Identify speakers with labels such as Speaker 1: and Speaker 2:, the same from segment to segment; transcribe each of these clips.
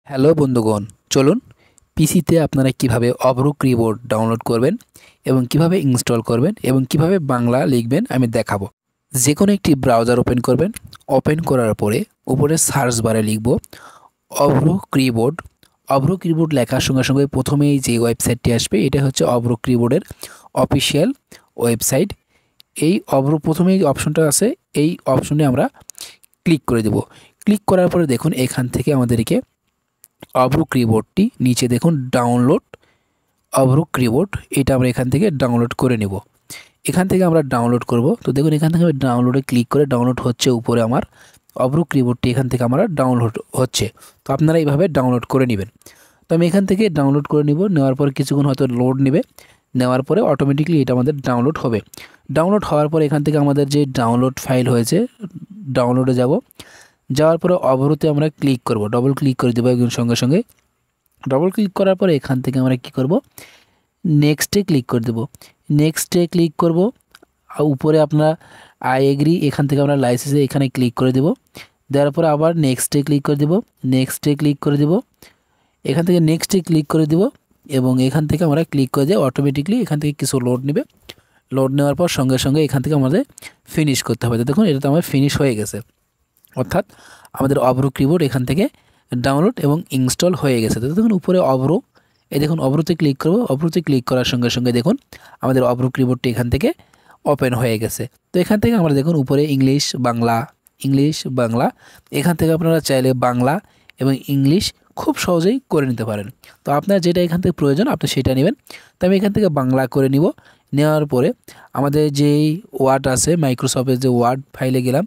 Speaker 1: Hello বন্ধুগণ, চলুন পিসিতে আপনারা কিভাবে অভ্র কিবোর্ড ডাউনলোড করবেন এবং কিভাবে ইনস্টল করবেন এবং কিভাবে বাংলা লিখবেন আমি দেখাবো। যে কোনো একটি ব্রাউজার ওপেন করবেন। ওপেন করার পরে উপরে সার্চ বারে লিখব অভ্র কিবোর্ড। অভ্র কিবোর্ড লেখার সঙ্গে সঙ্গে প্রথমেই যে ওয়েবসাইটটি আসবে এটা হচ্ছে অভ্র কিবোর্ডের অফিসিয়াল ওয়েবসাইট। এই অভ্র প্রথমেই অপশনটা আছে, এই অপশনে আমরা ক্লিক করে দেব। ক্লিক করার পরে দেখুন এখান থেকে আমাদেরকে অভ্র কিবোর্ডটি নিচে দেখুন ডাউনলোড অভ্র কিবোর্ড, এটা আমরা এখান থেকে ডাউনলোড করে নেব। এখান থেকে আমরা ডাউনলোড করব। তো দেখুন এখান থেকে ডাউনলোডে ক্লিক করে ডাউনলোড হচ্ছে উপরে আমার অভ্র কিবোর্ডটি এখান থেকে আমার ডাউনলোড হচ্ছে। তো আপনারা এইভাবে ডাউনলোড করে নেবেন। তো আমি এখান থেকে ডাউনলোড করে নিব। নেওয়ার পর কিছুক্ষণ হয়তো লোড নেবে, নেওয়ার পরে অটোমেটিকলি এটা আমাদের ডাউনলোড হবে। ডাউনলোড হওয়ার পর এখান থেকে আমাদের যে ডাউনলোড ফাইল হয়েছে ডাউনলোডে যাব। যাওয়ার পরে অভ্রতে আমরা ক্লিক করব, ডবল ক্লিক করে দেবো একদম সঙ্গে সঙ্গে। ডবল ক্লিক করার পরে এখান থেকে আমরা কি করব, নেক্সটে ক্লিক করে দেব। নেক্সটে ক্লিক করব, উপরে আপনারা আই এগ্রি, এখান থেকে আমরা লাইসেন্সে এখানে ক্লিক করে দেব। দেওয়ার পরে আবার নেক্সটে ক্লিক করে দেব, নেক্সটে ক্লিক করে দেব, এখান থেকে নেক্সটে ক্লিক করে দেব এবং এখান থেকে আমরা ক্লিক করে দিয়ে অটোমেটিকলি এখান থেকে কিছু লোড নেবে। লোড নেওয়ার পর সঙ্গে সঙ্গে এখান থেকে আমাদের ফিনিশ করতে হবে। দেখুন এটা তো আমার ফিনিশ হয়ে গেছে, অর্থাৎ আমাদের অভ্র কিবোর্ড এখান থেকে ডাউনলোড এবং ইনস্টল হয়ে গেছে। তো দেখুন উপরে অভ্র, এই দেখুন অভ্রতে ক্লিক করব। অভ্রতে ক্লিক করার সঙ্গে সঙ্গে দেখুন আমাদের অভ্র কিবোর্ডটি এখান থেকে ওপেন হয়ে গেছে। তো এখান থেকে আমরা দেখুন উপরে ইংলিশ বাংলা, ইংলিশ বাংলা, এখান থেকে আপনারা চাইলে বাংলা এবং ইংলিশ খুব সহজেই করে নিতে পারেন। তো আপনার যেটা এখান থেকে প্রয়োজন আপনি সেটা নেবেন। তো আমি এখান থেকে বাংলা করে নিব। নেওয়ার পরে আমাদের যেই ওয়ার্ড আছে মাইক্রোসফটের যে ওয়ার্ড ফাইলে গেলাম,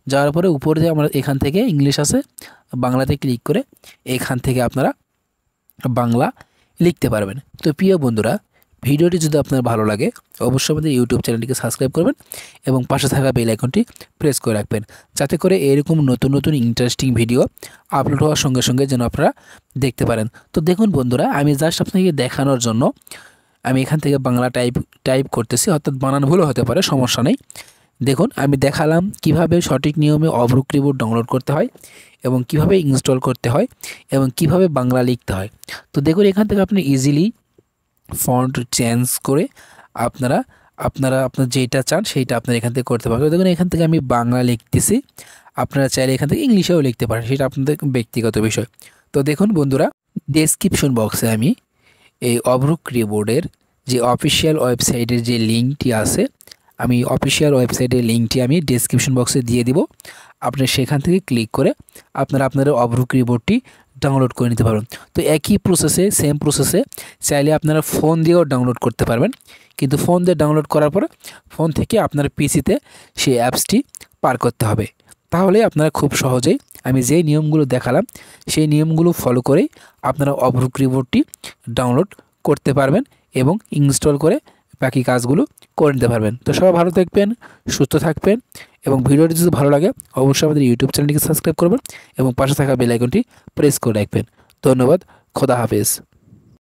Speaker 1: যাওয়ার পরে উপরে আমরা এখান থেকে ইংলিশ আছে, বাংলাতে ক্লিক করে এখান থেকে আপনারা বাংলা লিখতে পারবেন। তো প্রিয় বন্ধুরা, ভিডিওটি যদি আপনার ভালো লাগে অবশ্যই আমাদের ইউটিউব চ্যানেলটিকে সাবস্ক্রাইব করবেন এবং পাশে থাকা বেল আইকনটি প্রেস করে রাখবেন, যাতে করে এরকম নতুন নতুন ইন্টারেস্টিং ভিডিও আপলোড হওয়ার সঙ্গে সঙ্গে যেন আপনারা দেখতে পারেন। তো দেখুন বন্ধুরা, আমি জাস্ট আপনাকে দেখানোর জন্য আমি এখান থেকে বাংলা টাইপ করতেছি, অর্থাৎ বানান ভুলও হতে পারে, সমস্যা নেই। দেখুন আমি দেখালাম কিভাবে সঠিক নিয়মে অভ্র কিবোর্ড ডাউনলোড করতে হয় এবং কিভাবে ইনস্টল করতে হয় এবং কিভাবে বাংলা লিখতে হয়। তো দেখুন এখান থেকে আপনি ইজিলি ফন্ট চেঞ্জ করে আপনারা আপনার যেটা চান সেইটা আপনারা এখান থেকে করতে পারবেন। দেখুন এখান থেকে আমি বাংলা লিখতেছি, আপনারা চাইলে এখান থেকে ইংলিশেও লিখতে পারেন, সেটা আপনাদের ব্যক্তিগত বিষয়। তো দেখুন বন্ধুরা, ডেসক্রিপশন বক্সে আমি এই অভ্র কিবোর্ডের যে অফিসিয়াল ওয়েবসাইটের যে লিঙ্কটি আছে, আমি অফিসিয়াল ওয়েবসাইটের লিঙ্কটি আমি ডেসক্রিপশন বক্সে দিয়ে দিব। আপনি সেখান থেকে ক্লিক করে আপনারা আপনাদের অভ্র কিবোর্ডটি ডাউনলোড করে নিতে পারবেন। তো একই প্রসেসে, সেম প্রসেসে চাইলে আপনারা ফোন দিয়েও ডাউনলোড করতে পারবেন, কিন্তু ফোন দিয়ে ডাউনলোড করার পরে ফোন থেকে আপনার পিসিতে সেই অ্যাপসটি পার করতে হবে। তাহলে আপনারা খুব সহজেই আমি যেই নিয়মগুলো দেখালাম সেই নিয়মগুলো ফলো করেই আপনারা অভ্র কিবোর্ডটি ডাউনলোড করতে পারবেন এবং ইনস্টল করে বাকি কাজগুলো করে নিতে পারবেন। তো সবাই ভালো থাকবেন, সুস্থ থাকবেন এবং ভিডিওটি যদি ভালো লাগে অবশ্যই আমাদের ইউটিউব চ্যানেলটিকে সাবস্ক্রাইব করবেন এবং পাশে থাকা বেল আইকনটি প্রেস করে রাখবেন। ধন্যবাদ, খোদা হাফেজ।